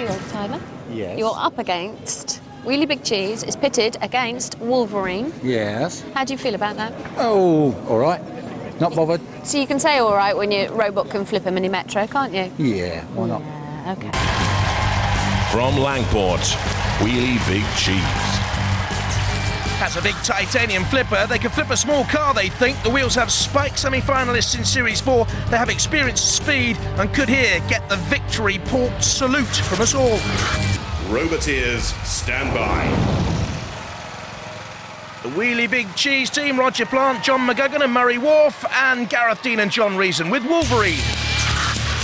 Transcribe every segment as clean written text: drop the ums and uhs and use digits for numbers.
you, Tyler. Yes. You're up against Wheelie Big Cheese is pitted against Wolverine. Yes. How do you feel about that? Oh, all right. Not bothered. So you can say all right when your robot can flip a mini metro, can't you? Yeah, why not? Yeah, okay. From Langport, Wheelie Big Cheese. Has a big titanium flipper. They can flip a small car, they think. The wheels have spiked semi-finalists in Series 4. They have experienced speed and could here get the victory port salute from us all. Roboteers, stand by. The Wheelie Big Cheese team, Roger Plant, John McGugan and Murray Wharf, and Gareth Dean and John Reason with Wolverine.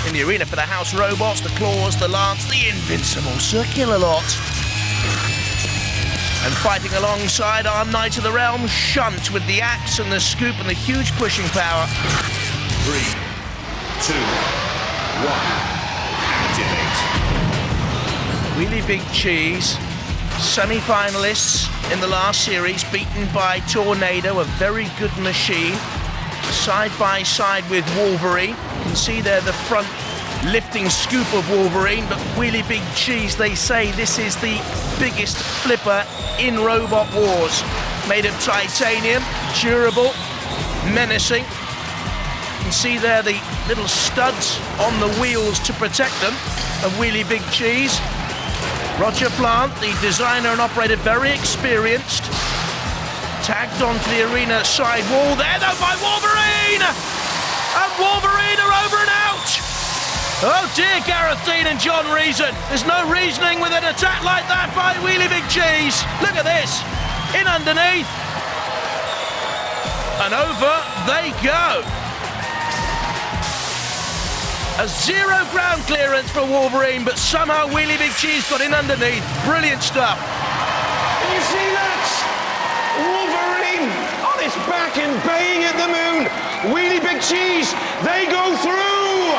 In the arena for the house robots, the claws, the lance, the invincible circular lot. And fighting alongside our Knight of the Realm, Shunt, with the axe and the scoop and the huge pushing power. 3, 2, 1, activate. Wheelie Big Cheese, semi-finalists in the last series, beaten by Tornado, a very good machine. Side by side with Wolverine. You can see there the front lifting scoop of Wolverine, but Wheelie Big Cheese, they say this is the biggest flipper in Robot Wars. Made of titanium, durable, menacing. You can see there the little studs on the wheels to protect them of Wheelie Big Cheese. Roger Plant, the designer and operator, very experienced. Tagged onto the arena side wall there, though, by Wolverine! And Wolverine are over and out! Oh dear, Gareth Dean and John Reason. There's no reasoning with an attack like that by Wheelie Big Cheese. Look at this. In underneath. And over they go. A 0 ground clearance for Wolverine, but somehow Wheelie Big Cheese got in underneath. Brilliant stuff. Can you see that? Wolverine on its back and baying at the moon. Wheelie Big Cheese, they go through.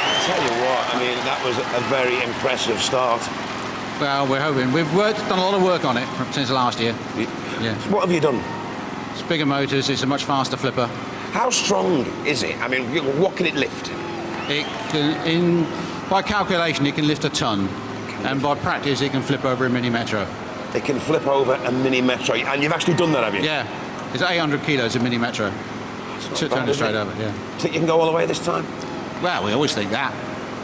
I'll tell you what, I mean, that was a very impressive start. Well, we're hoping. We've done a lot of work on it since last year. Yeah. What have you done? It's bigger motors, it's a much faster flipper. How strong is it? I mean, what can it lift? It can, by calculation, it can lift a ton. And by practice, it can flip over a mini metro. It can flip over a mini metro, and you've actually done that, have you? Yeah. It's 800 kilos a mini metro. Turn it straight over, yeah. Think you can go all the way this time? Well, we always think that.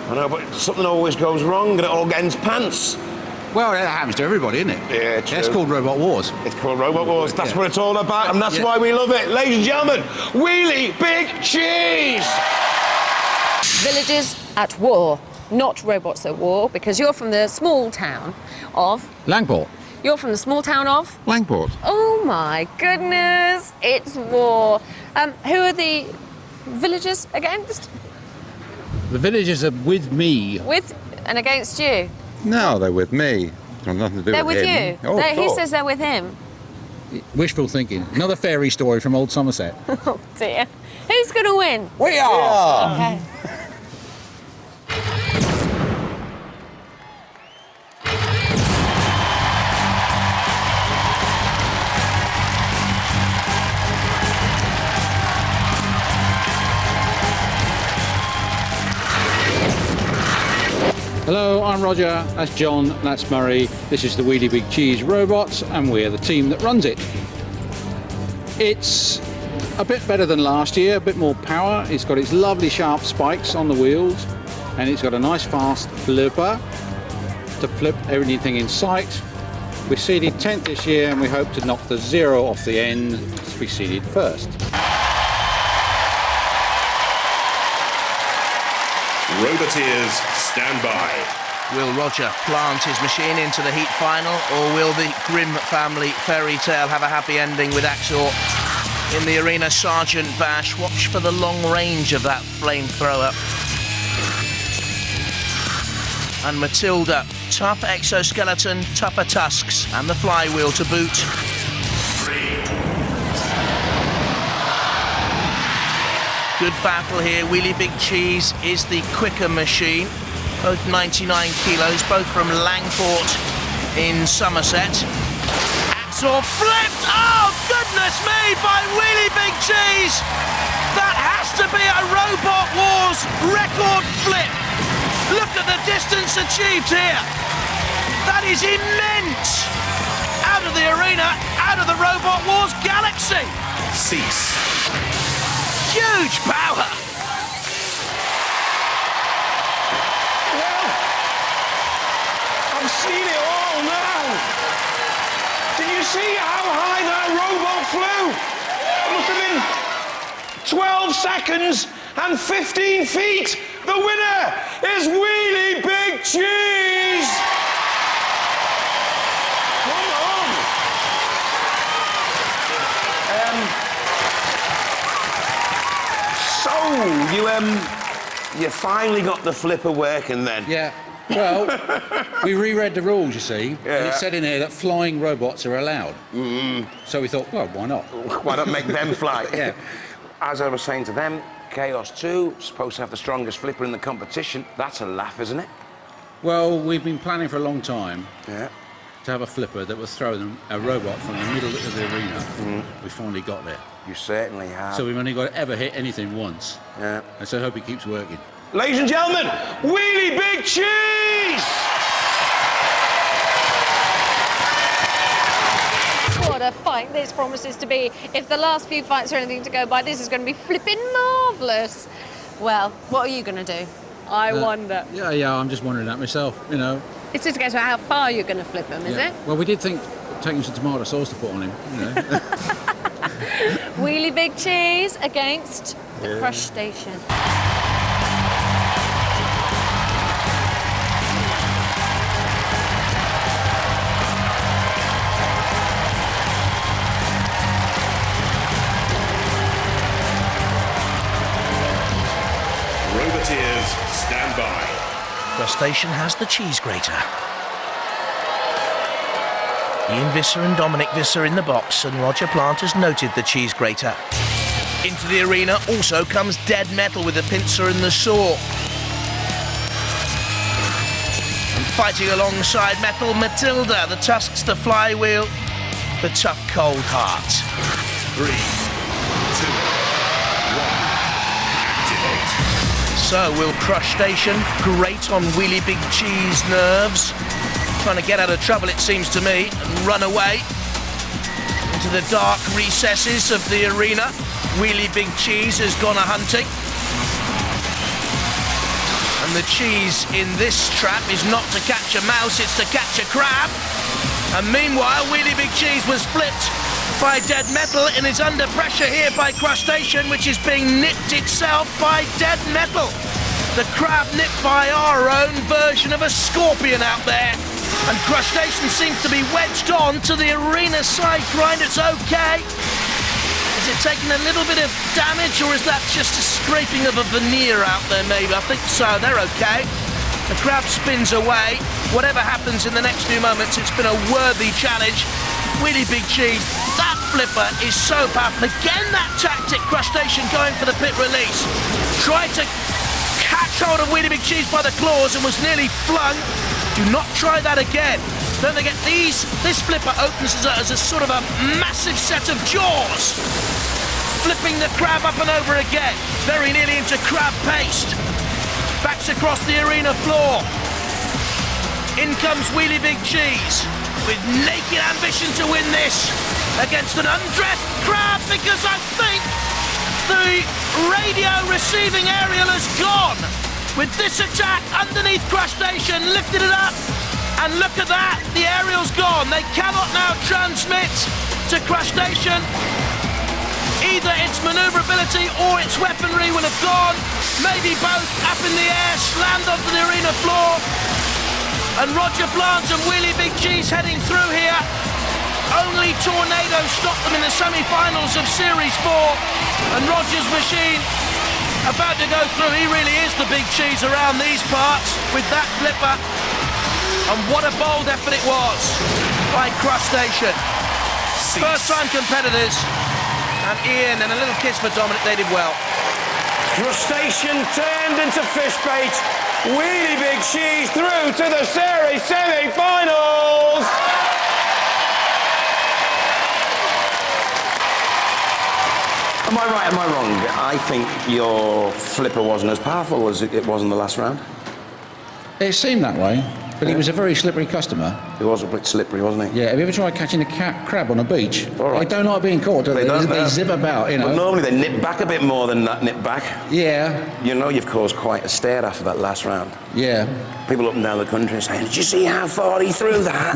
I know, but something always goes wrong and it all ends pants. Well, that happens to everybody, isn't it? Yeah, true. It's called Robot Wars. It's called Robot Wars. That's Yeah. what it's all about, and that's Yeah. why we love it. Ladies and gentlemen, Wheelie Big Cheese! Villages at war, not robots at war, because you're from the small town of... Langport. You're from the small town of... Langport. Oh my goodness, it's war. Who are the villagers against? The villagers are with me. With and against you? No, they're with me. Got nothing to do They're with with him. you? Oh, He sure. says they're with him. Wishful thinking. Another fairy story from old Somerset. Oh dear. Who's going to win? We are! Okay. Hello, I'm Roger, that's John, that's Murray. This is the Wheelie Big Cheese Robots, and we're the team that runs it. It's a bit better than last year, a bit more power. It's got its lovely sharp spikes on the wheels, and it's got a nice fast flipper to flip everything in sight. We're seeded 10th this year, and we hope to knock the 0 off the end to be seeded first. Roboteers, stand by. Will Roger plant his machine into the heat final, or will the Grimm family fairy tale have a happy ending with Axor? In the arena, Sergeant Bash, watch for the long range of that flamethrower. And Matilda, tough exoskeleton, tougher tusks, and the flywheel to boot. 3, Good battle here. Wheelie Big Cheese is the quicker machine. Both 99 kilos, both from Langport in Somerset. Axor flipped! Oh, goodness me, by Wheelie Big Cheese! That has to be a Robot Wars Wars record flip. Look at the distance achieved here. That is immense. Out of the arena, out of the Robot Wars galaxy. Cease. Huge power. Well, I've seen it all now. Did you see how high that robot flew? It must have been 12 seconds and 15 feet. The winner is Wheelie Big Cheese. Come on. So you finally got the flipper working then? Yeah. Well, we reread the rules, you see, and Yeah. it said in here that flying robots are allowed. So we thought, well, why not? Why not make them fly? Yeah. As I was saying to them, Chaos 2 supposed to have the strongest flipper in the competition. That's a laugh, isn't it? Well, we've been planning for a long time Yeah. to have a flipper that would throw them a robot from the middle of the arena. We finally got there. You certainly have. So we've only got to ever hit anything once. Yeah. And so I hope it keeps working. Ladies and gentlemen, Wheelie Big Cheese! What a fight this promises to be. If the last few fights are anything to go by, this is going to be flipping marvellous. Well, what are you going to do? I wonder. Yeah, I'm just wondering that myself, you know. It's just a case of how far you're going to flip them, is Yeah. it? Well, we did think taking some tomato sauce to put on him, you know. Wheelie Big Cheese against the Crush Station. Roboteers, stand by. Crustacean has the cheese grater. Ian Visser and Dominic Visser in the box, and Roger Plant has noted the cheese grater. Into the arena also comes Dead Metal with the pincer and the saw. And fighting alongside Metal, Matilda, the tusks, the flywheel, the tough cold heart. 3, 2, 1, activate. So will Crush Station grate on Wheelie Big Cheese nerves? Trying to get out of trouble, it seems to me, and run away into the dark recesses of the arena. Wheelie Big Cheese has gone a-hunting. And the cheese in this trap is not to catch a mouse, it's to catch a crab. And meanwhile, Wheelie Big Cheese was flipped by Dead Metal and is under pressure here by Crustacean, which is being nipped itself by Dead Metal. The crab nipped by our own version of a scorpion out there. And Crustacean seems to be wedged on to the arena side grind. It's okay. Is it taking a little bit of damage, or is that just a scraping of a veneer out there maybe? I think so, they're okay. The crab spins away. Whatever happens in the next few moments, it's been a worthy challenge. Wheelie Big Cheese, that flipper is so powerful. Again, that tactic, Crustacean going for the pit release. Tried to catch hold of Wheelie Big Cheese by the claws and was nearly flung. Do not try that again. Don't forget, this flipper opens as a sort of a massive set of jaws. Flipping the crab up and over again. Very nearly into crab paste. Backs across the arena floor. In comes Wheelie Big Cheese with naked ambition to win this against an undressed crab, because I think the radio receiving aerial has gone. With this attack underneath Crustacean, lifted it up, and look at that, the aerial's gone. They cannot now transmit to Crustacean. Either its maneuverability or its weaponry will have gone. Maybe both, up in the air, slammed onto the arena floor. And Roger Plant and Wheelie Big Cheese heading through here. Only Tornado stopped them in the semi-finals of Series 4. And Roger's machine about to go through. He really is the big cheese around these parts with that flipper. And what a bold effort it was by Crustacean. First-time competitors. And Ian and a little kiss for Dominic, they did well. Crustacean turned into fish bait. Wheelie Big Cheese through to the series semi-finals. Am I right, am I wrong? I think your flipper wasn't as powerful as it was in the last round. It seemed that way, but he was a very slippery customer. He was a bit slippery, wasn't he? Yeah, have you ever tried catching a crab on a beach? All right. They don't like being caught, do they? They zip about, you know. But normally they nip back a bit more than that nip back. Yeah, You know you've caused quite a stare after that last round. yeah. People up and down the country are saying, did you see how far he threw that?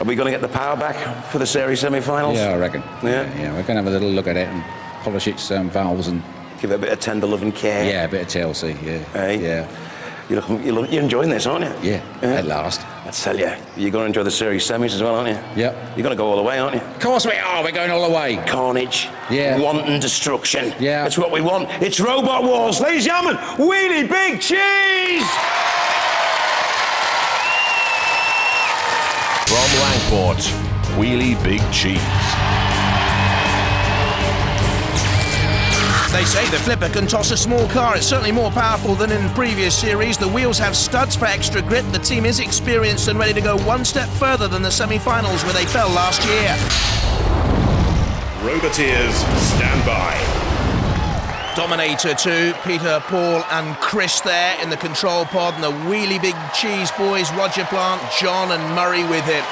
Are we going to get the power back for the series semi-finals? Yeah, I reckon. Yeah? Yeah, we're going to have a little look at it and polish its valves and... Give it a bit of tender love and care. Yeah, a bit of TLC, yeah. Hey? Yeah. You're enjoying this, aren't you? Yeah, at last. I tell you, you're going to enjoy the series semis as well, aren't you? Yep. You're going to go all the way, aren't you? Of course we are, we're going all the way. Carnage. Yeah. Wanton destruction. Yeah. That's what we want. It's Robot Wars. Ladies and gentlemen, Wheelie Big Cheese! From Langport, Wheelie Big Cheese. They say the flipper can toss a small car. It's certainly more powerful than in previous series. The wheels have studs for extra grip. The team is experienced and ready to go one step further than the semi-finals where they fell last year. Roboteers, stand by. Dominator 2, Peter, Paul and Chris there in the control pod, and the Wheelie Big Cheese boys, Roger Plant, John and Murray with him.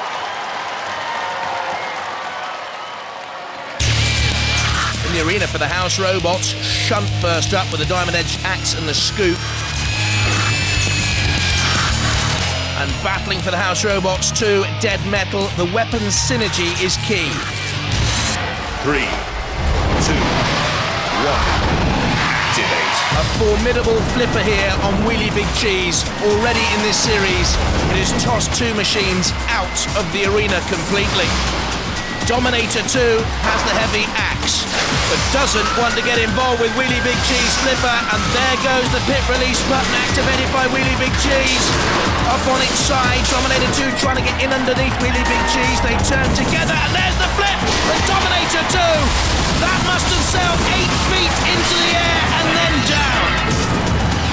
In the arena for the House Robots, Shunt first up with the Diamond Edge axe and the scoop. And battling for the House Robots 2, Dead Metal, the weapons synergy is key. 3, 2, 1. Activate. A formidable flipper here on Wheelie Big Cheese. Already in this series, it has tossed two machines out of the arena completely. Dominator 2 has the heavy axe, but doesn't want to get involved with Wheelie Big Cheese flipper, and there goes the pit release button activated by Wheelie Big Cheese. Up on its side, Dominator 2 trying to get in underneath Wheelie Big Cheese. They turn together, and there's the flip! And Dominator 2, that must have sailed 8 feet into the air and then down.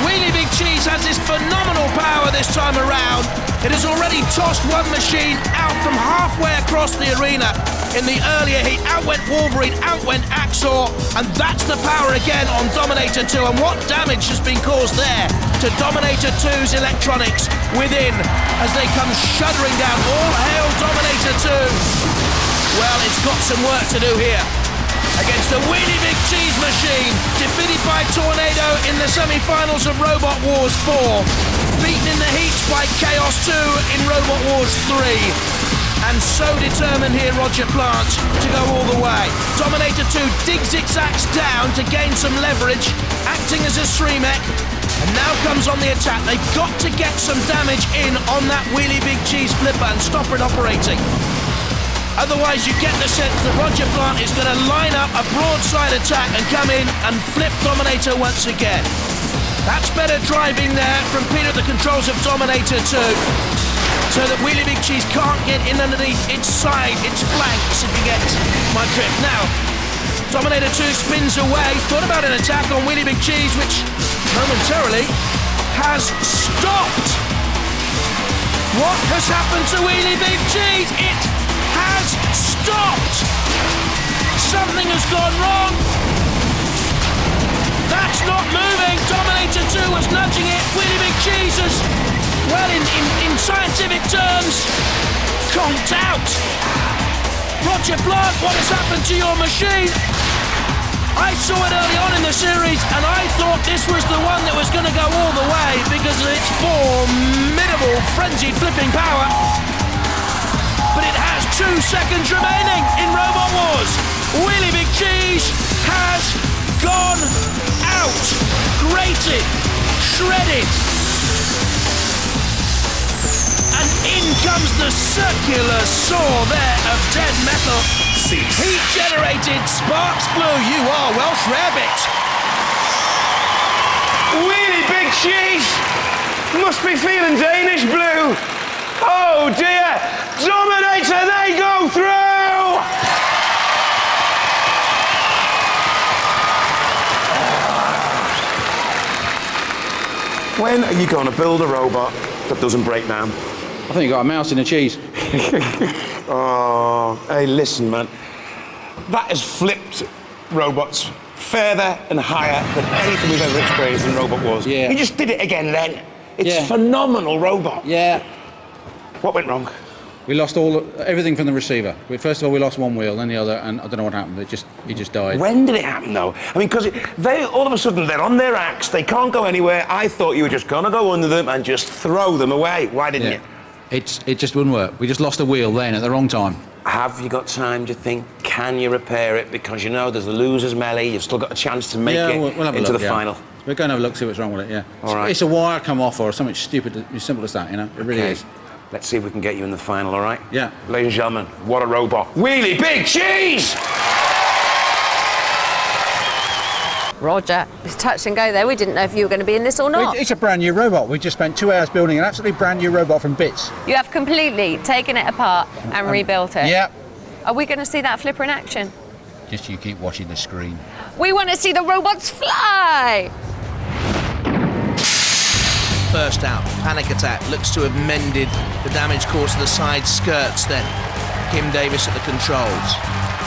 Wheelie Big Cheese has this phenomenal power this time around. It has already tossed one machine out from halfway across the arena. In the earlier heat, out went Wolverine, out went Axor, and that's the power again on Dominator 2. And what damage has been caused there to Dominator 2's electronics within as they come shuddering down. All hail Dominator 2. Well, it's got some work to do here against the Wheelie Big Cheese machine, defeated by Tornado in the semi-finals of Robot Wars 4, beaten in the heats by Chaos 2 in Robot Wars 3, and so determined here Roger Plant to go all the way. Dominator 2 digs its axe down to gain some leverage, acting as a streamek, and now comes on the attack. They've got to get some damage in on that Wheelie Big Cheese flipper and stop it operating. Otherwise, you get the sense that Roger Plant is going to line up a broadside attack and come in and flip Dominator once again. That's better driving there from Peter at the controls of Dominator 2, so that Wheelie Big Cheese can't get in underneath its side, its flanks, if you get my drift. Now, Dominator 2 spins away, thought about an attack on Wheelie Big Cheese, which momentarily has stopped. What has happened to Wheelie Big Cheese? It has stopped! Something has gone wrong! That's not moving! Dominator 2 was nudging it. Wheelie Big Cheese has, well, in scientific terms, conked out. Roger Plant, what has happened to your machine? I saw it early on in the series, and I thought this was the one that was going to go all the way because of its formidable, frenzied flipping power. But it has 2 seconds remaining in Robot Wars. Wheelie Big Cheese has gone out. Grated, shredded. And in comes the circular saw there of Dead Metal. Cease. Heat generated, sparks flew. You are Welsh Rarebit. Wheelie Big Cheese must be feeling Danish blue. Oh dear! Dominator, they go through! When are you going to build a robot that doesn't break down? I think you got a mouse in a cheese. Oh, hey, listen, man. That has flipped robots further and higher than anything we've ever experienced in Robot Wars. Yeah. He just did it again then. It's Yeah. a phenomenal robot. Yeah. What went wrong? We lost everything from the receiver. First of all, we lost one wheel, then the other, and I don't know what happened. He just died. When did it happen, though? I mean, because they all of a sudden they're on their axe, they can't go anywhere. I thought you were just gonna go under them and just throw them away. Why didn't you? It just wouldn't work. We just lost a wheel then at the wrong time. Have you got time, do you think? Can you repair it? Because you know there's the losers melee. You've still got a chance to make it we'll have a into look, the final. We're going to have a look, see what's wrong with it. Yeah. All right. It's a wire come off or something stupid, as simple as that. You know, it really is. Let's see if we can get you in the final. All right? Yeah. Ladies and gentlemen, what a robot! Wheelie Big Cheese! Roger, it's touch and go there. We didn't know if you were going to be in this or not. It's a brand new robot. We just spent 2 hours building an absolutely brand new robot from bits. You have completely taken it apart and rebuilt it. Yeah. Are we going to see that flipper in action? Just you keep watching the screen. We want to see the robots fly! First out, Panic Attack looks to have mended the damage caused to the side skirts then. Kim Davis at the controls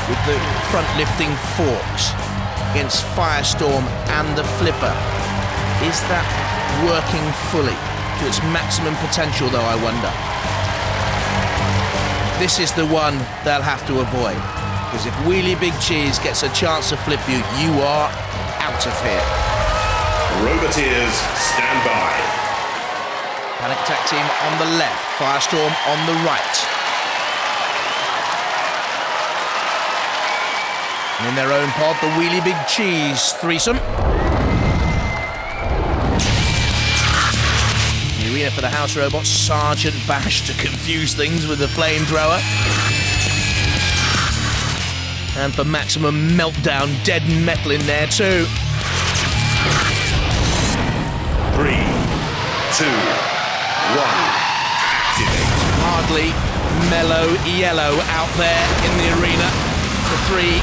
with the front lifting forks against Firestorm and the flipper. Is that working fully to its maximum potential though, I wonder? This is the one they'll have to avoid, because if Wheelie Big Cheese gets a chance to flip you, you are out of here. Roboteers, stand by. Panic Attack team on the left, Firestorm on the right. And in their own pod, the Wheelie Big Cheese threesome. The arena for the house robots, Sergeant Bash to confuse things with the flamethrower. And for maximum meltdown, Dead Metal in there too. 3, 2, 1. Activate. Hardly mellow yellow out there in the arena. The 3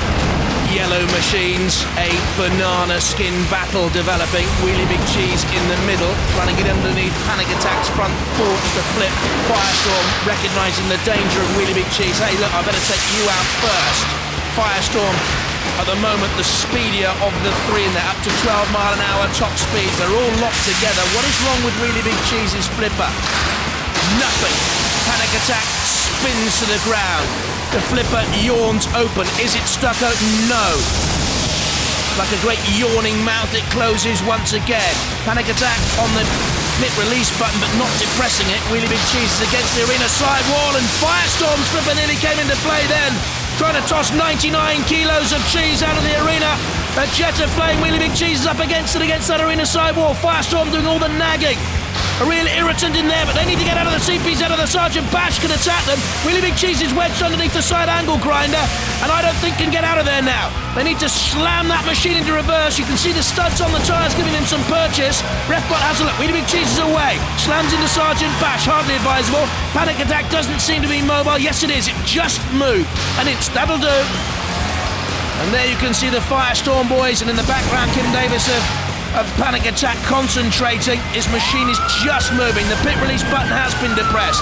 yellow machines, a banana skin battle developing. Wheelie Big Cheese in the middle, trying to get underneath Panic Attack's front forks to flip. Firestorm recognising the danger of Wheelie Big Cheese. Hey, look, I better take you out first. Firestorm, at the moment, the speedier of the 3 in there, up to 12-mile-an-hour top speeds. They're all locked together. What is wrong with Wheelie Big Cheese's flipper? Nothing. Panic Attack spins to the ground. The flipper yawns open. Is it stuck open? No. Like a great yawning mouth, it closes once again. Panic Attack on the pit release button, but not depressing it. Wheelie Big Cheese is against the arena side wall, and Firestorm's flipper nearly came into play then. Trying to toss 99 kilos of cheese out of the arena. A jet of flame. Wheelie Big Cheese is up against it, against that arena side wall. Firestorm doing all the nagging. A real irritant in there, but they need to get out of the CPs, out of the Sergeant Bash can attack them. Wheelie Big Cheese is wedged underneath the side angle grinder, and I don't think can get out of there now. They need to slam that machine into reverse. You can see the studs on the tyres giving them some purchase. Refbot has a look. Wheelie Big Cheese is away. Slams into Sergeant Bash, hardly advisable. Panic Attack doesn't seem to be mobile. Yes, it is. It just moved, and that'll do. And there you can see the Firestorm boys, and in the background, Kim Davis of Panic Attack concentrating. His machine is just moving. The pit release button has been depressed.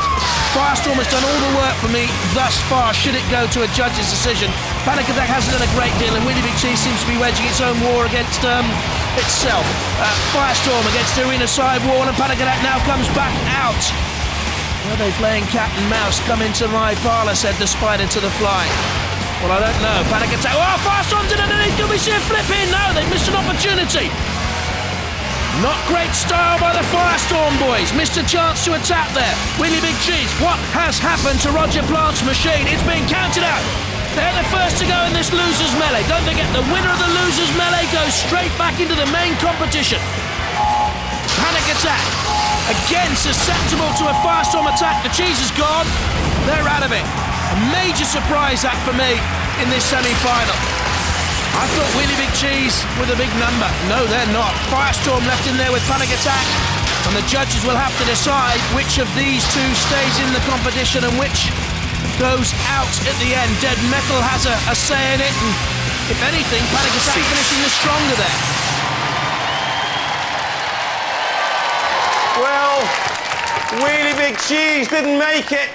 Firestorm has done all the work for me thus far, should it go to a judge's decision. Panic Attack hasn't done a great deal, and Wheelie Big Cheese seems to be waging its own war against itself. Firestorm against the arena side wall, and Panic Attack now comes back out. Are they playing cat and mouse? Come into my parlour, said the spider to the fly. Well, I don't know. Panic Attack. Oh, Firestorm's in underneath. Can we see a flip in? No, they've missed an opportunity. Not great style by the Firestorm boys. Missed a chance to attack there. Wheelie Big Cheese. What has happened to Roger Plant's machine? It's being counted out. They're the first to go in this losers melee. Don't forget, the winner of the losers melee goes straight back into the main competition. Panic Attack. Again, susceptible to a Firestorm attack. The cheese is gone. They're out of it. A major surprise act for me in this semi-final. I thought Wheelie Big Cheese with a big number. No, they're not. Firestorm left in there with Panic Attack. And the judges will have to decide which of these two stays in the competition and which goes out at the end. Dead Metal has a say in it. And if anything, Panic Attack finishing the stronger there. Well, Wheelie Big Cheese didn't make it.